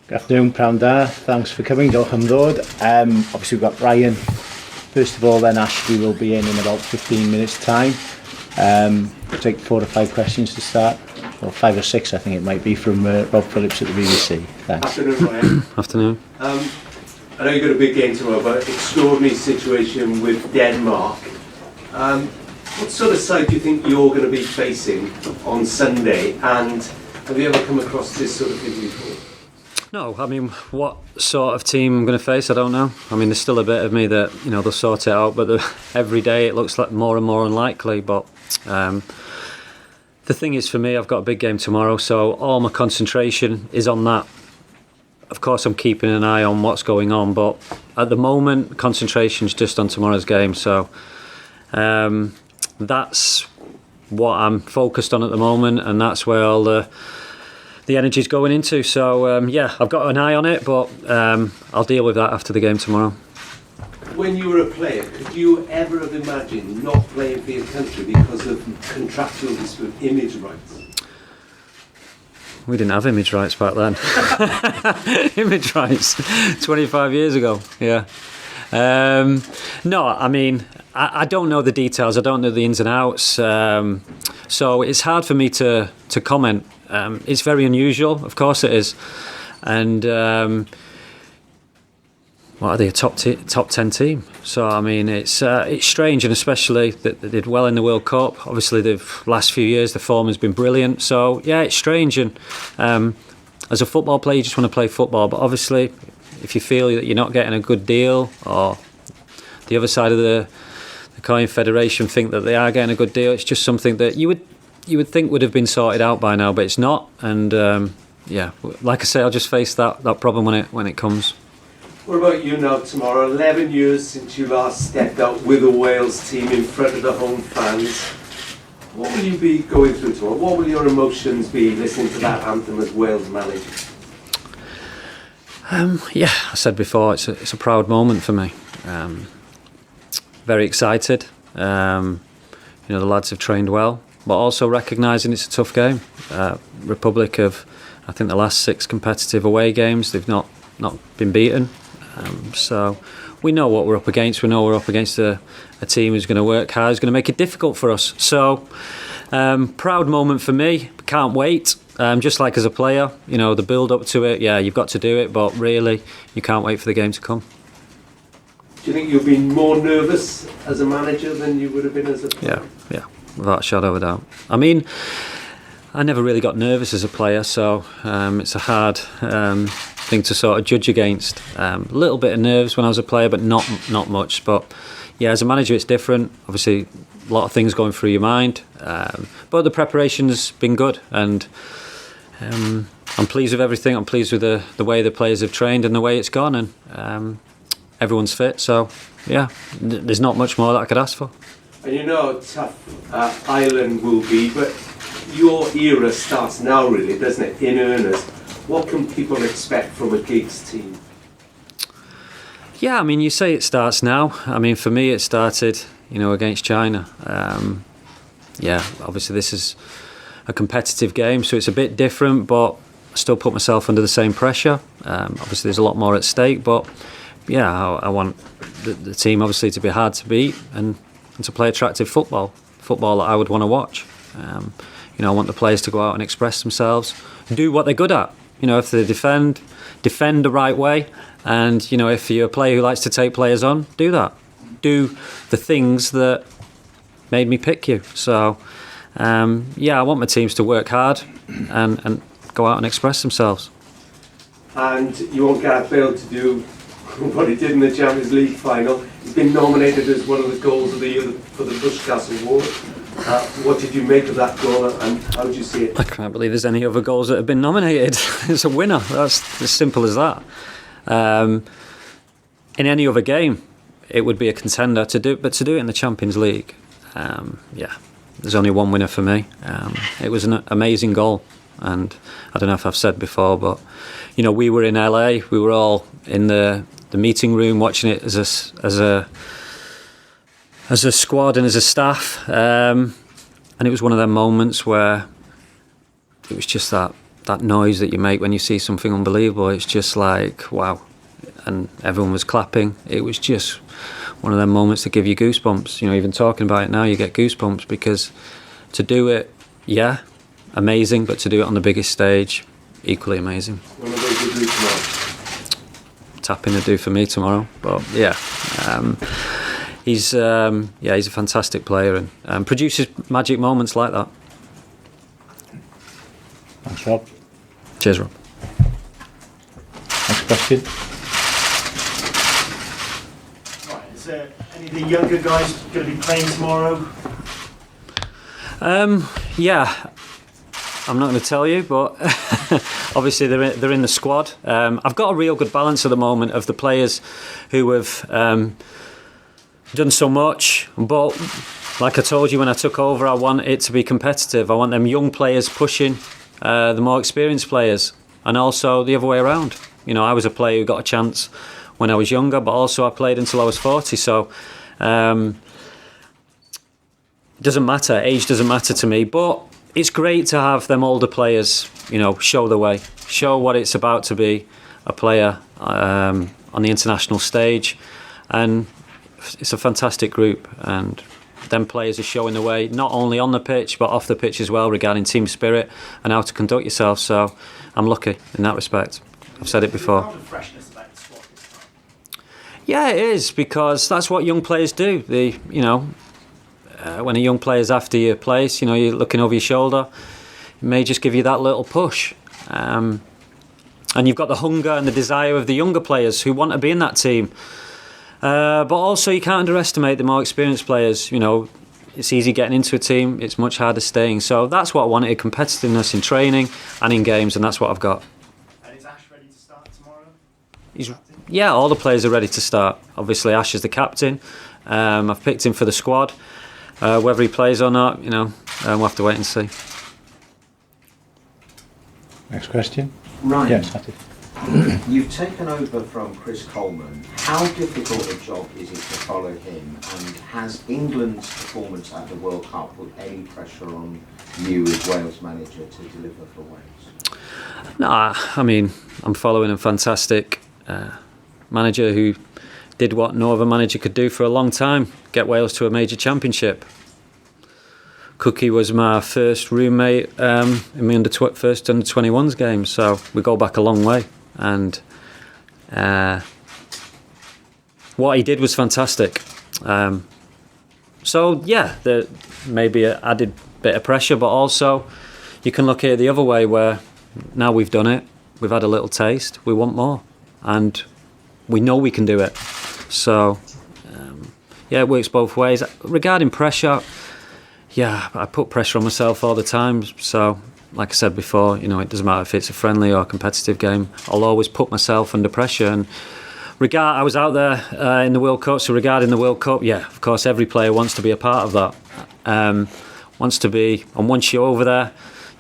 Good afternoon, Pnawn da. Thanks for coming. Diolch am ddod. Obviously, we've got Ryan. First of all, then Ashley will be in about 15 minutes' time. We'll take 4 or 5 questions to start. Or 5 or 6, I think it might be, from Rob Phillips at the BBC. Thanks. Afternoon, Ryan. Afternoon. I know you've got a big game tomorrow, but extraordinary situation with Denmark. What sort of side do you think you're going to be facing on Sunday? And have you ever come across this sort of thing before? No, I mean, what sort of team I'm going to face, I don't know. I mean, there's still a bit of me that, they'll sort it out, but every day it looks like more and more unlikely. But the thing is, for me, I've got a big game tomorrow, so all my concentration is on that. Of course, I'm keeping an eye on what's going on, but at the moment, concentration's just on tomorrow's game. So that's what I'm focused on at the moment, and that's where all the energy's going into. So I've got an eye on it, but I'll deal with that after the game tomorrow. When you were a player, could you ever have imagined not playing for your country because of contractual dispute, image rights? We didn't have image rights back then. Image rights, 25 years ago, yeah. No, I mean, I don't know the details. I don't know the ins and outs. So it's hard for me to comment. It's very unusual, of course it is. And what are they, a top 10 team? So, I mean, it's strange, and especially that they did well in the World Cup. Obviously, the last few years, the form has been brilliant. So, yeah, it's strange. And as a football player, you just want to play football. But obviously, if you feel that you're not getting a good deal, or the other side of the coin, federation, think that they are getting a good deal, it's just something that you would think would have been sorted out by now, but it's not. And like I say, I'll just face that problem when it comes. What about you now tomorrow? 11 years since you last stepped out with the Wales team in front of the home fans. What will you be going through tomorrow? What will your emotions be listening to that anthem as Wales manager? I said before, it's a proud moment for me. Very excited. The lads have trained well, but also recognising it's a tough game. Republic of, I think, the last 6 competitive away games, they've not been beaten. So we know what we're up against. We know we're up against a team who's going to work hard, who's going to make it difficult for us. So proud moment for me. Can't wait. Just like as a player, the build up to it. Yeah, you've got to do it, but really, you can't wait for the game to come. Do you think you've been more nervous as a manager than you would have been as a player? Yeah, without a shadow of a doubt. I mean, I never really got nervous as a player, so it's a hard thing to sort of judge against. A little bit of nerves when I was a player, but not much. But yeah, as a manager, it's different. Obviously, a lot of things going through your mind. But the preparation's been good, and I'm pleased with everything. I'm pleased with the way the players have trained and the way it's gone, and everyone's fit. So yeah, there's not much more that I could ask for. And how tough Ireland will be, but your era starts now, really, doesn't it, in earnest? What can people expect from a Giggs team? Yeah, I mean, you say it starts now. I mean, for me, it started, against China. Obviously this is a competitive game, so it's a bit different, but I still put myself under the same pressure. Obviously there's a lot more at stake, but yeah, I want the team obviously to be hard to beat and to play attractive football that I would want to watch. I want the players to go out and express themselves, do what they're good at. If they defend the right way, and if you're a player who likes to take players on, do that. Do the things that made me pick you. So, I want my teams to work hard and go out and express themselves. And you want Gareth Bale to do what he did in the Champions League final. He's been nominated as one of the goals of the year for the Puskas Award. What did you make of that goal, and how did you see it? I can't believe there's any other goals that have been nominated. It's a winner. That's as simple as that. In any other game, it would be a contender to do, but to do it in the Champions League, there's only one winner for me. It was an amazing goal, and I don't know if I've said before, but we were in LA. We were all in the meeting room watching it as a squad and as a staff, and it was one of them moments where it was just that that noise that you make when you see something unbelievable. It's just like, wow. And everyone was clapping. It was just one of them moments that give you goosebumps. You know, even talking about it now, you get goosebumps, because to do it, yeah, amazing, but to do it on the biggest stage, equally amazing. What are they going to do tomorrow? Tapping to do for me tomorrow, but yeah, he's a fantastic player and produces magic moments like that. Thanks, Rob. Cheers, Rob. Next question. Right, is there any of the younger guys going to be playing tomorrow? Yeah, I'm not going to tell you, but obviously they're in the squad. I've got a real good balance at the moment of the players who have done so much, but like I told you when I took over, I want it to be competitive. I want them young players pushing the more experienced players, and also the other way around. You know, I was a player who got a chance when I was younger, but also I played until I was 40, so doesn't matter, age doesn't matter to me, but it's great to have them older players, you know, show the way, show what it's about to be a player on the international stage, and it's a fantastic group, and them players are showing the way, not only on the pitch but off the pitch as well, regarding team spirit and how to conduct yourself. So I'm lucky in that respect. I've said it before. There's a lot of freshness about the squad this time. Yeah, it is, because that's what young players do. They, you know, when a young player's after your place, you know, you're looking over your shoulder, it may just give you that little push. And you've got the hunger and the desire of the younger players who want to be in that team. But also you can't underestimate the more experienced players. You know, it's easy getting into a team, it's much harder staying. So that's what I wanted, competitiveness in training and in games, and that's what I've got. And is Ash ready to start tomorrow? Yeah, all the players are ready to start. Obviously Ash is the captain. I've picked him for the squad. Whether he plays or not, you know, we'll have to wait and see. Next question. Ryan, Yes, that's it. you've taken over from Chris Coleman. How difficult a job is it to follow him? And has England's performance at the World Cup put any pressure on you as Wales manager to deliver for Wales? No, I mean, I'm following a fantastic manager who did what no other manager could do for a long time, get Wales to a major championship. Cookie was my first roommate in my first under-21s game, so we go back a long way. And what he did was fantastic. So yeah, there may be an added bit of pressure, but also you can look at it the other way, where now we've done it, we've had a little taste, we want more, and we know we can do it. So yeah, it works both ways. Regarding pressure, yeah, I put pressure on myself all the time. So like I said before, you know, it doesn't matter if it's a friendly or a competitive game, I'll always put myself under pressure. And I was out there in the World Cup, so regarding the World Cup, yeah, of course every player wants to be a part of that, wants to be, and once you're over there,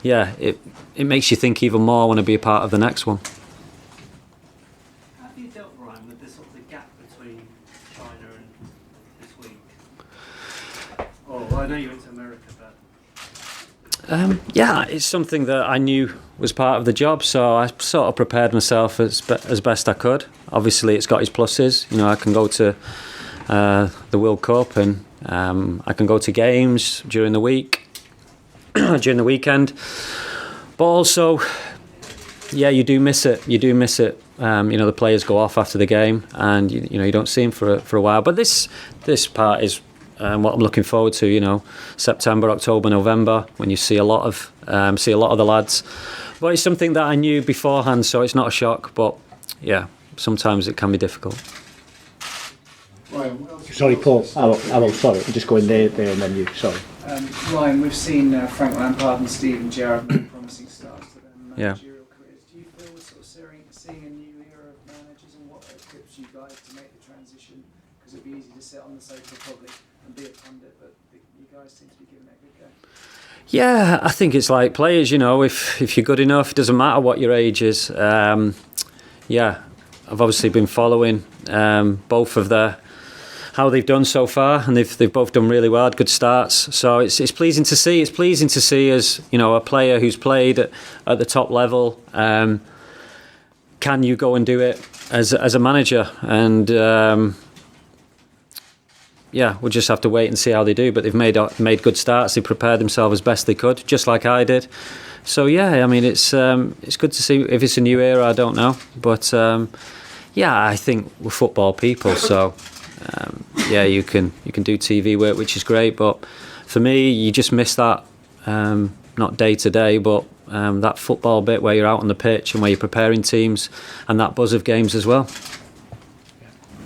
yeah, it makes you think even more, want to be a part of the next one. How have you dealt, Ryan, with the sort of the gap between China and this week? Oh, well, I know you went to America, but... Yeah, it's something that I knew was part of the job, so I sort of prepared myself as best I could. Obviously, it's got its pluses. You know, I can go to the World Cup, and I can go to games during the week, during the weekend. But also, yeah, you do miss it. You do miss it. You know, the players go off after the game, and you know, you don't see them for a while. But this part is what I'm looking forward to. You know, September, October, November, when you see a lot of the lads. But it's something that I knew beforehand, so it's not a shock. But yeah, sometimes it can be difficult. Ryan, what else? Sorry, Paul. I will. Sorry, I'm just going there, and then you. Sorry. Ryan, we've seen Frank Lampard and Steven Gerrard make promising starts to their managerial careers. Do you feel we're sort of seeing a new era of managers, and what equips you guys to make the transition? Because it'd be easy to sit on the sofa public and be a pundit, but you guys seem to be giving it a good go. Yeah, I think it's like players, you know, if you're good enough, it doesn't matter what your age is. Yeah, I've obviously been following both of their how they've done so far, and they've both done really well, had good starts. So it's pleasing to see. It's pleasing to see, as you know, a player who's played at the top level. Can you go and do it as a manager? And we'll just have to wait and see how they do. But they've made good starts. They prepared themselves as best they could, just like I did. So yeah, I mean, it's good to see. If it's a new era, I don't know, but I think we're football people, so you can do TV work, which is great. But for me, you just miss that, not day to day, but that football bit where you're out on the pitch and where you're preparing teams, and that buzz of games as well.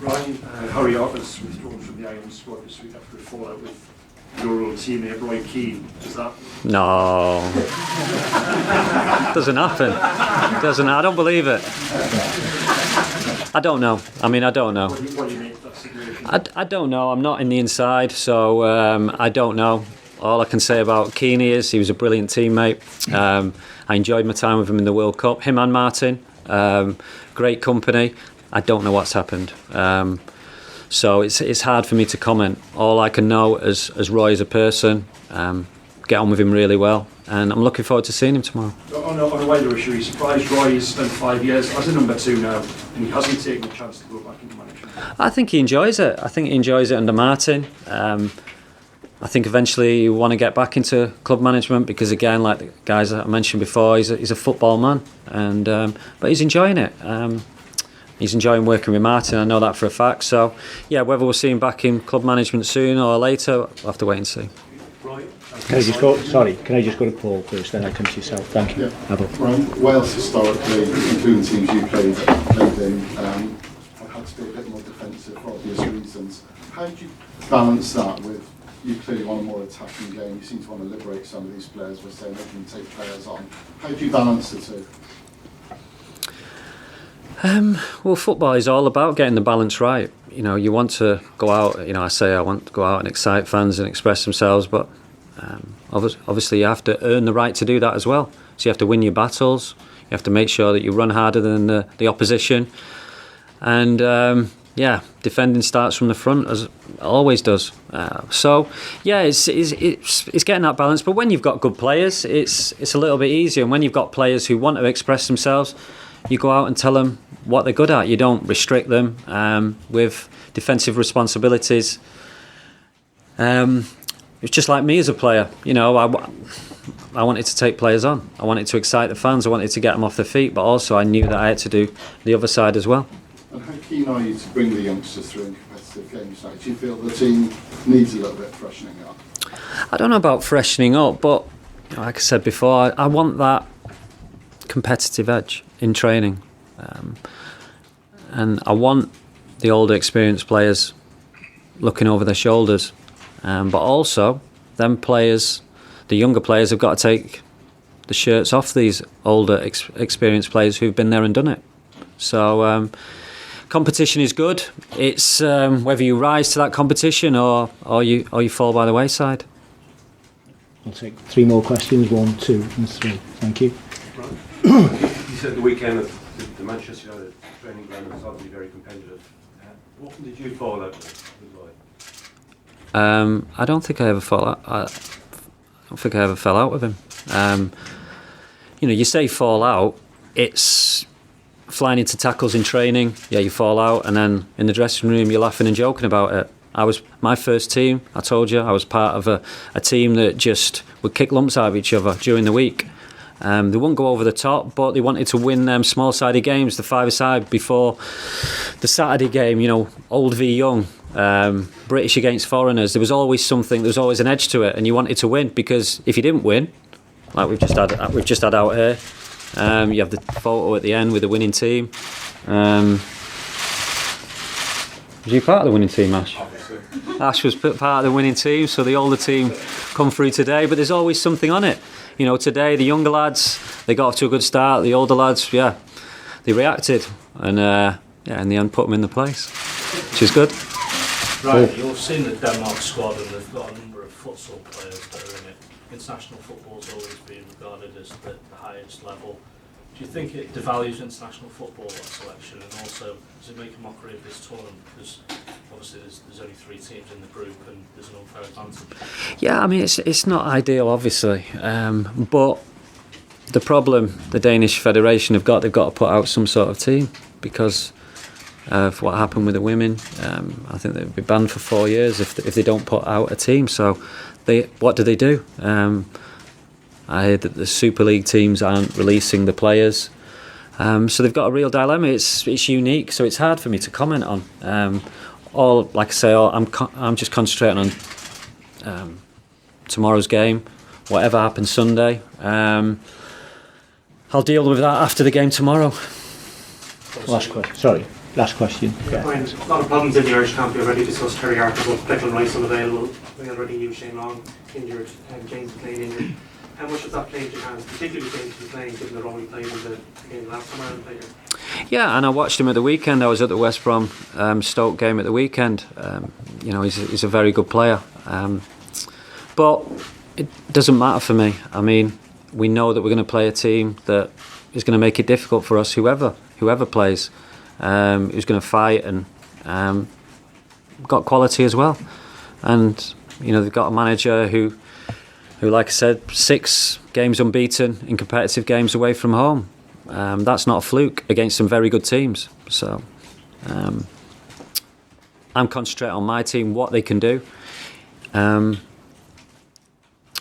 Ryan, Harry Arthur's withdrawn from the Ireland squad this week after a fallout with your old teammate Roy Keane. Is that? No. Doesn't happen. I don't believe it. I don't know. I mean, I don't know. What do you make of that situation? I don't know. I'm not in the inside, so I don't know. All I can say about Keane is he was a brilliant teammate. I enjoyed my time with him in the World Cup. Him and Martin, great company. I don't know what's happened. So it's hard for me to comment. All I can know as Roy as a person, get on with him really well, and I'm looking forward to seeing him tomorrow. On a wider issue, he's surprised Roy has spent 5 years as a number 2 now, and he hasn't taken the chance to go back into management. I think he enjoys it. I think he enjoys it under Martin. I think eventually you want to get back into club management because, again, like the guys that I mentioned before, he's a football man, and but he's enjoying it. He's enjoying working with Martin. I know that for a fact. So, yeah, whether we'll see him back in club management soon or later, we'll have to wait and see. Right. Can I just go to Paul first, then I come to yourself. Thank you. Right. Wales historically, including teams you played in, have had to be a bit more defensive for obvious reasons. How do you balance that with, you clearly want a more attacking game, you seem to want to liberate some of these players by saying they can take players on. How do you balance the two? Well, football is all about getting the balance right. You know, you want to go out, I want to go out and excite fans and express themselves, but obviously you have to earn the right to do that as well. So you have to win your battles, you have to make sure that you run harder than the opposition, and defending starts from the front, as it always does. It's getting that balance, but when you've got good players, it's a little bit easier, and when you've got players who want to express themselves, you go out and tell them what they're good at. You don't restrict them with defensive responsibilities. It's just like me as a player. I wanted to take players on. I wanted to excite the fans. I wanted to get them off their feet, but also I knew that I had to do the other side as well. And how keen are you to bring the youngsters through in competitive games? Do you feel the team needs a little bit of freshening up? I don't know about freshening up, but like I said before, I want that competitive edge in training, and I want the older experienced players looking over their shoulders, but also them players, the younger players, have got to take the shirts off these older experienced players who've been there and done it. So competition is good. It's whether you rise to that competition or you fall by the wayside. I'll take 3 more questions, 1, 2 and 3. Thank you. You said the weekend of the Manchester United training ground was obviously very competitive. What did you fall out with Roy? I don't think I ever fell out. I don't think I ever fell out with him. You say fall out, it's flying into tackles in training. Yeah, you fall out, and then in the dressing room you're laughing and joking about it. I was my first team. I told you I was part of a team that just would kick lumps out of each other during the week. They wouldn't go over the top, but they wanted to win them small-sided games, the 5-a-side before the Saturday game, old v young, British against foreigners. There was always something, there was always an edge to it, and you wanted to win, because if you didn't win, like we've just had out here, you have the photo at the end with the winning team. Was you part of the winning team, Ash? Ash was part of the winning team, so the older team come through today, but there's always something on it. Today the younger lads, they got off to a good start. The older lads, they reacted, and in the end put them in the place, which is good. Right, you've seen the Denmark squad, and they've got a number of futsal players that are in it. International football's always been regarded as the highest level. Do you think it devalues international football, that selection, and also does it make a mockery of this tournament? Because obviously there's only 3 teams in the group and there's an unfair advantage. Yeah, I mean, it's not ideal, obviously, but the problem the Danish Federation have got, they've got to put out some sort of team because of what happened with the women. I think they'll be banned for 4 years if they don't put out a team. So what do? I heard that the Super League teams aren't releasing the players. So they've got a real dilemma. It's unique, so it's hard for me to comment on. Like I say, I'm just concentrating on tomorrow's game. Whatever happens Sunday, I'll deal with that after the game tomorrow. Last question. Yeah. A lot of problems in the Irish camp. We already discussed Terry Arthur, Declan Rice unavailable. We already knew Shane Long injured and James McLean injured. How much does that play into your hands, particularly James McLean, given the role he played in the game last time Ireland played here? Yeah, and I watched him at the weekend. I was at the West Brom Stoke game at the weekend. He's a very good player. But it doesn't matter for me. I mean, we know that we're going to play a team that is going to make it difficult for us, whoever plays, who's going to fight and got quality as well. And they've got a manager who, like I said, 6 games unbeaten in competitive games away from home. That's not a fluke against some very good teams. So I'm concentrating on my team, what they can do, and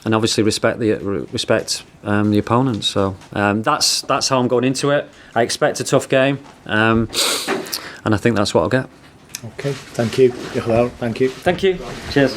obviously respect the opponent. So that's how I'm going into it. I expect a tough game, and I think that's what I'll get. Okay, thank you. Thank you. Thank you. Cheers.